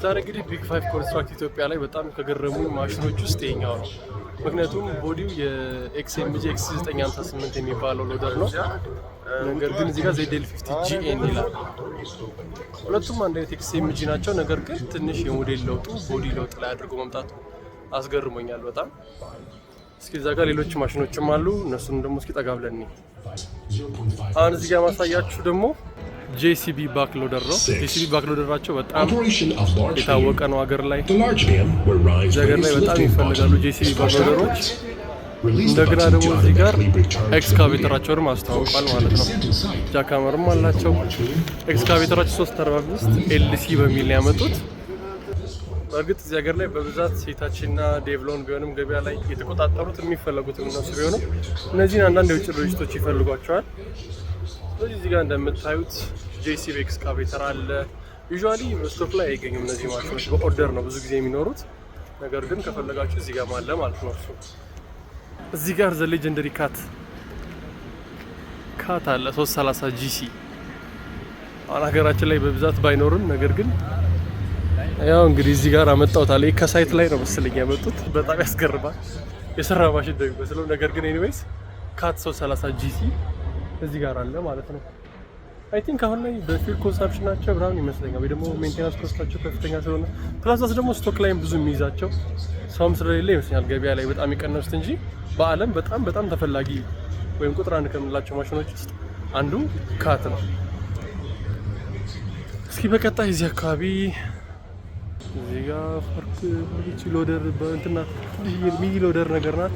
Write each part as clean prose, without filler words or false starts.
ዛሬ እንግዲህ ቢግ 5 ኮንስትራክት ኢትዮጵያ ላይ በጣም ከገረሙኝ ማሽኖች ውስጥ ይሄኛው ነው። ምክንያቱም ቦዲው የኤክስኤምጂ ኤክስ958 የሚባለው ሎደር ነው። ነገር ግን እዚህ ጋር ZL50 GN ይላል። ሁለቱም አንድ አይነት ኤክስኤምጂ ናቸው። ነገር ግን ትንሽ የሞዴል ለውጡ ቦዲ ለውጥ ላይ አድርጎ መምጣቱ አስገርሞኛል በጣም። እስኪ እዛ ጋር ሌሎች ማሽኖችም አሉ። እነሱን ደግሞ እስኪ ጠጋ ብለን አሁን እዚህ ጋር ማሳያችሁ ደግሞ JCB ባክሎደር ነው። JCB ባክሎደራቸው በጣም የታወቀ ነው ሀገር ላይ በጣም ይፈልጋሉ JCB ባክሎደሮች። እንደገና ደግሞ እዚህ ጋር ኤክስካቬተራቸውንም አስተዋውቋል ማለት ነው። ጃካመርም አላቸው። ኤክስካቬተራቸው 345 LC በሚል ነው ያመጡት። በእርግጥ እዚህ ሀገር ላይ በብዛት ሂታቺና ዴቭሎን ቢሆንም ገበያ ላይ የተቆጣጠሩት የሚፈለጉት እነሱ ቢሆንም እነዚህን አንዳንድ የውጭ ድርጅቶች ይፈልጓቸዋል። ስለዚህ እዚህ ጋር እንደምታዩት JCB ኤክስካቬተር አለ። ዩዥዋሊ በስቶክ ላይ አይገኙም እነዚህ ማሽኖች፣ በኦርደር ነው ብዙ ጊዜ የሚኖሩት። ነገር ግን ከፈለጋችሁ እዚህ ጋር አለ ማለት ነው። እዚህ ጋር ዘ ሌጀንደሪ ካት አለ 330 GC። አሁን ሀገራችን ላይ በብዛት ባይኖርም ነገር ግን ያው እንግዲህ እዚህ ጋር አመጣሁት አለ። ከሳይት ላይ ነው መሰለኝ ያመጡት። በጣም ያስገርማል። የሰራ ማሽን ነው የሚመስለው። ነገር ግን ኤኒዌይስ ካት 330 GC እዚህ ጋር አለ ማለት ነው። አይ ቲንክ አሁን ላይ በፊል ኮንሰፕሽናቸው ብራውን ይመስለኛል፣ ወይ ደግሞ ሜንቴናንስ ኮስታቸው ከፍተኛ ስለሆነ ፕላስ ደግሞ ስቶክ ላይም ብዙ የሚይዛቸው ሰውም ስለሌለ ይመስለኛል ገበያ ላይ በጣም የቀነሱት እንጂ በዓለም በጣም ተፈላጊ ወይም ቁጥር አንድ ከምንላቸው ማሽኖች ውስጥ አንዱ ካት ነው። እስኪ በቀጣይ እዚህ አካባቢ እዚህ ጋር ፎርክ ሎደር በእንትና ሚኒ ሎደር ነገር ናት።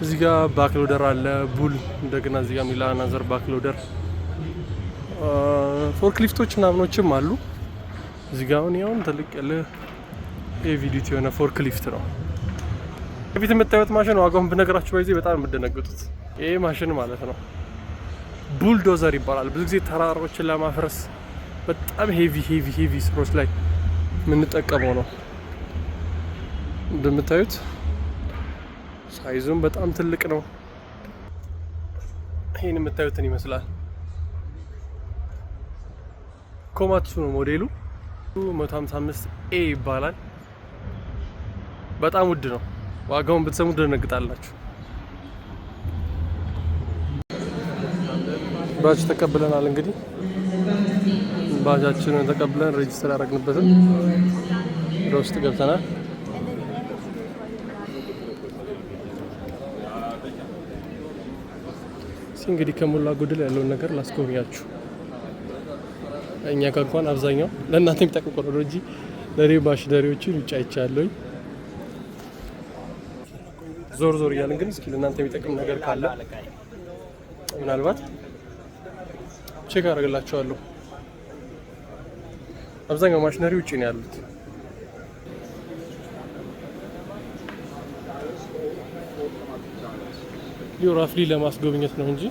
እዚህ ጋር ባክሎደር አለ ቡል። እንደገና እዚህ ጋር ሚላ ናዘር ባክሎደር ፎርክሊፍቶች ምናምኖችም አሉ። እዚህ ጋር አሁን ያውን ትልቅ ያለ ሄቪ ዲዩቲ የሆነ ፎርክሊፍት ነው። ከፊት የምታዩት ማሽን ዋጋውን ብነግራችሁ በዚህ በጣም የምትደነግጡት ይሄ ማሽን ማለት ነው ቡልዶዘር ይባላል። ብዙ ጊዜ ተራሮችን ለማፍረስ በጣም ሄቪ ስራዎች ላይ የምንጠቀመው ነው። እንደምታዩት ሳይዙም በጣም ትልቅ ነው። ይሄን የምታዩትን ይመስላል። ኮማትሱ ነው ሞዴሉ 155A ይባላል። በጣም ውድ ነው። ዋጋውን ብትሰሙ ትደነግጣላችሁ። ባጅ ተቀብለናል። እንግዲህ ባጃችንን ተቀብለን ሬጅስተር ያደረግንበትን ወደ ውስጥ ገብተናል። እንግዲህ ከሞላ ጎደል ያለውን ነገር ላስጎብኛችሁ። እኛ ጋር እንኳን አብዛኛው ለእናንተ የሚጠቅም ቆሎ እንጂ ለኔ ማሽነሪዎችን ውጭ አይቻለሁኝ። ዞር እያልን ግን እስኪ ለእናንተ የሚጠቅም ነገር ካለ ምናልባት ቼክ አደርግላችኋለሁ። አብዛኛው ማሽነሪ ውጭ ነው ያሉት። ራፍሊ ለማስጎብኘት ነው እንጂ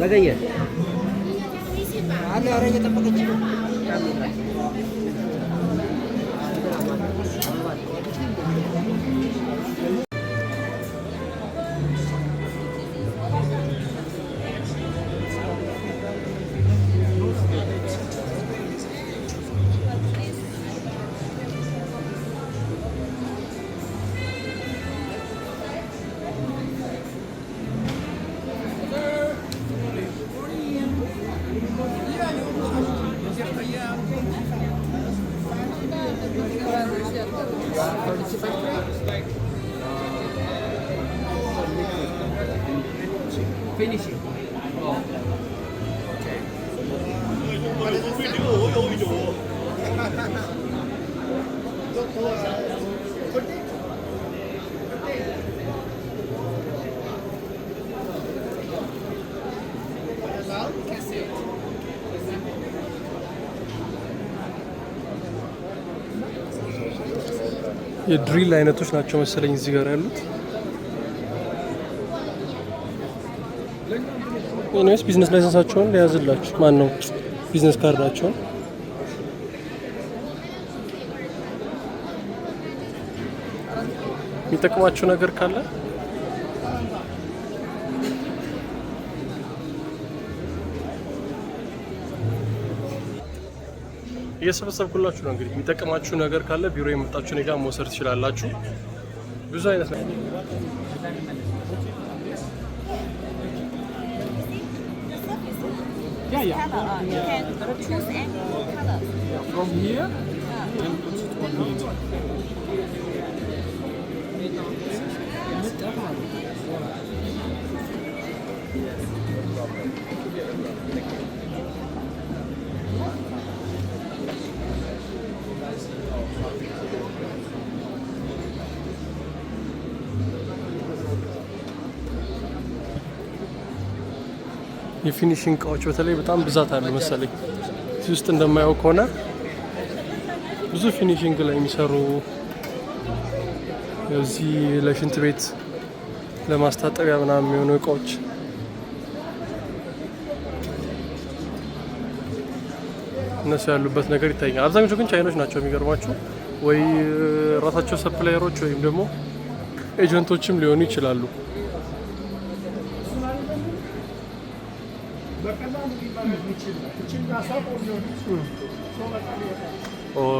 लगाइए आले आ रही है तब तक finishing. የድሪል አይነቶች ናቸው መሰለኝ እዚህ ጋር ያሉት። ኤኒዌይስ ቢዝነስ ላይሰንሳቸውን ሊያዝላችሁ ማን ነው ቢዝነስ ካርዳቸውን የሚጠቅማችሁ ነገር ካለ እየሰበሰብኩላችሁ ነው። እንግዲህ የሚጠቅማችሁ ነገር ካለ ቢሮ የመጣችሁ እኔ ጋር መውሰድ ትችላላችሁ። ብዙ አይነት ነው። Yeah. You can choose any color. From here? የፊኒሽንግ እቃዎች በተለይ በጣም ብዛት አለ መሰለኝ። እዚህ ውስጥ እንደማየው ከሆነ ብዙ ፊኒሽንግ ላይ የሚሰሩ እዚህ ለሽንት ቤት ለማስታጠቢያ ምናምን የሚሆኑ እቃዎች እነሱ ያሉበት ነገር ይታያል። አብዛኞቹ ግን ቻይኖች ናቸው የሚገርማቸው፣ ወይ ራሳቸው ሰፕላየሮች ወይም ደግሞ ኤጀንቶችም ሊሆኑ ይችላሉ።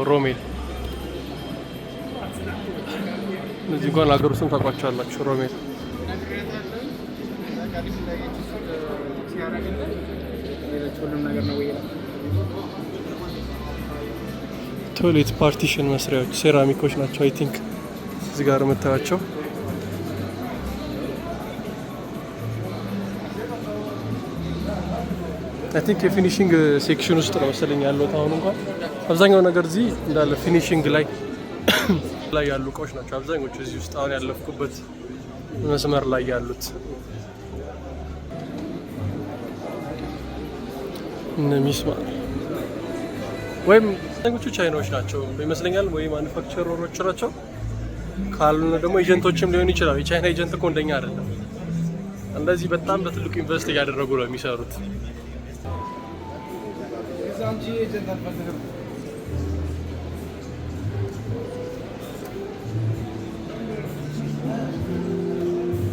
ሮሜል እነዚህ እንኳን ሀገር ውስጥም ታውቋቸዋላችሁ። ሮሜል ቶይሌት ፓርቲሽን መስሪያዎች ሴራሚኮች ናቸው። አይ ቲንክ እዚህ ጋር የምታያቸው አይ ቲንክ የፊኒሽንግ ሴክሽን ውስጥ ነው መሰለኝ ያለው። አሁን እንኳን አብዛኛው ነገር እዚህ እንዳለ ፊኒሽንግ ላይ ያሉ እቃዎች ናቸው አብዛኞቹ እዚህ ውስጥ አሁን ያለፍኩበት መስመር ላይ ያሉት። እነ ሚስማር ወይም አብዛኞቹ ቻይናዎች ናቸው ይመስለኛል፣ ወይ ማኑፋክቸረሮች ናቸው። ካልሆነ ደግሞ ኤጀንቶችም ሊሆኑ ይችላሉ። የቻይና ኤጀንት እኮ እንደኛ አይደለም። እንደዚህ በጣም በትልቁ ኢንቨስት እያደረጉ ነው የሚሰሩት።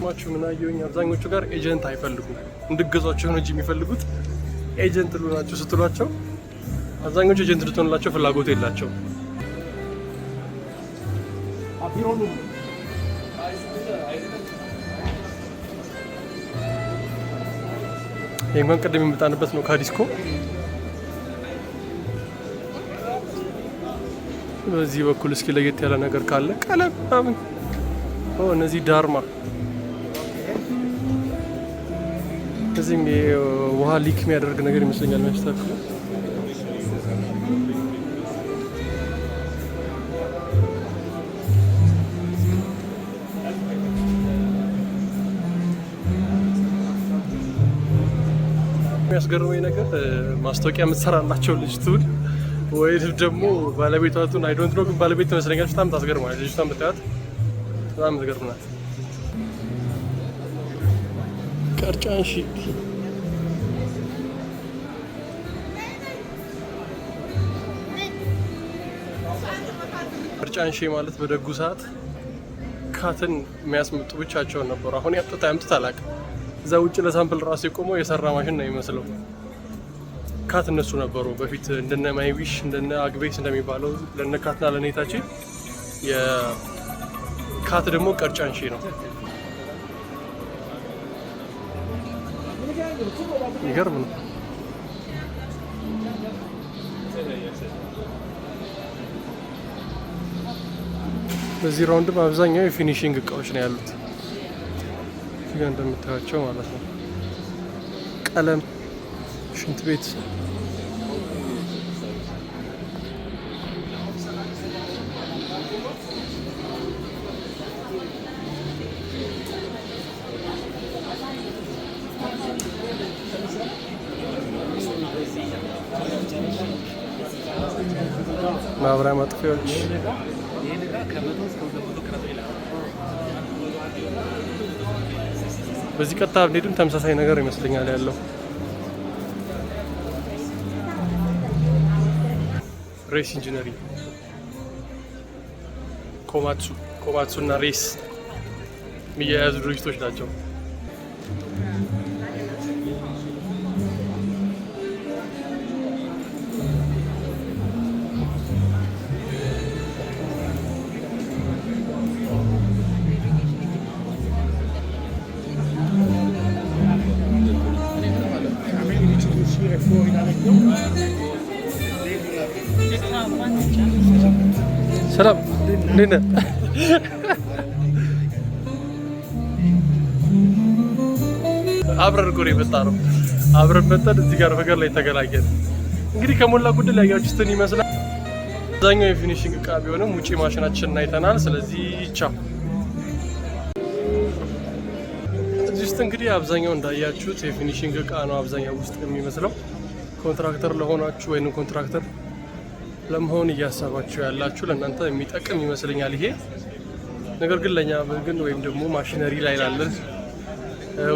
ማቹ ምን አየሁኝ፣ አብዛኞቹ ጋር ኤጀንት አይፈልጉም። እንድገዟቸው ነው እንጂ የሚፈልጉት ኤጀንት ልሆናቸው ስትሏቸው አብዛኞቹ ኤጀንት ልትሆንላቸው ፍላጎት የላቸው። ይህ እንኳን ቅድም የመጣንበት ነው ካዲስኮ። በዚህ በኩል እስኪ ለየት ያለ ነገር ካለ ቀለም ምናምን። እነዚህ ዳርማ፣ እዚህም ውሃ ሊክ የሚያደርግ ነገር ይመስለኛል የሚያስተካክሉ። የሚያስገርመኝ ነገር ማስታወቂያ የምትሰራላቸው ልጅቱን ወይም ደግሞ ባለቤቷቱን አይ ዶንት ኖ፣ ግን ባለቤት ትመስለኛለች። በጣም ታስገርማለች ልጅቷን ብታያት፣ በጣም ትገርም ናት። ቀርጫንሺ ቀርጫንሺ ማለት በደጉ ሰዓት ካትን የሚያስመጡ ብቻቸውን ነበሩ። አሁን ያምጡት አላውቅም። እዛ ውጭ ለሳምፕል ራሱ የቆመው የሰራ ማሽን ነው የሚመስለው። ካት እነሱ ነበሩ በፊት እንደነ ማይዊሽ እንደነ አግቤስ እንደሚባለው ለነ ካትና ለኔታችን። የካት ደግሞ ቀርጫንሺ ነው። ይገርም ነው። በዚህ ራውንድም አብዛኛው የፊኒሽንግ እቃዎች ነው ያሉት እዚጋ እንደምታያቸው ማለት ነው። ቀለም፣ ሽንት ቤት ማብሪያ ማጥፊያዎች በዚህ ቀጥታ ብንሄድም ተመሳሳይ ነገር ይመስለኛል ያለው። ሬስ ኢንጂነሪንግ ኮማትሱ እና ሬስ የሚያያዙ ድርጅቶች ናቸው። ሰላም እንዴት ነህ? አብረን እኮ ነው የመጣነው። አብረን መጣን እዚህ ጋር ነገር ላይ ተገናኘን። እንግዲህ ከሞላ ጎደል ያያችሁትን ይመስላል። አብዛኛው የፊኒሽንግ እቃ ቢሆንም ውጪ ማሽናችንን አይተናል። ስለዚህ ቻው። እዚህ ውስጥ እንግዲህ አብዛኛው እንዳያችሁት የፊኒሽንግ እቃ ነው አብዛኛው ውስጥ የሚመስለው። ኮንትራክተር ለሆናችሁ ወይም ኮንትራክተር ለመሆን እያሰባችሁ ያላችሁ ለእናንተ የሚጠቅም ይመስለኛል ይሄ ነገር። ግን ለእኛ ግን ወይም ደግሞ ማሽነሪ ላይ ላለን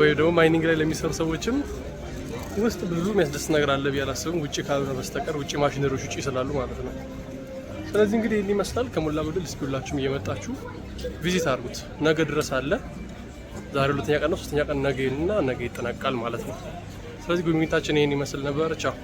ወይም ደግሞ ማይኒንግ ላይ ለሚሰሩ ሰዎችም ውስጥ ብዙ የሚያስደስት ነገር አለ ብዬ አላስብም፣ ውጭ ካልሆነ በስተቀር ውጭ ማሽነሪዎች ውጭ ስላሉ ማለት ነው። ስለዚህ እንግዲህ ይህን ይመስላል። ከሞላ ጎደል እስኪ ሁላችሁም እየመጣችሁ ቪዚት አድርጉት። ነገ ድረስ አለ። ዛሬ 2ኛ ቀን ነው፣ 3ኛ ቀን ነገ እና ነገ ይጠናቃል ማለት ነው። ስለዚህ ጉብኝታችን ይህን ይመስል ነበር። ቻው።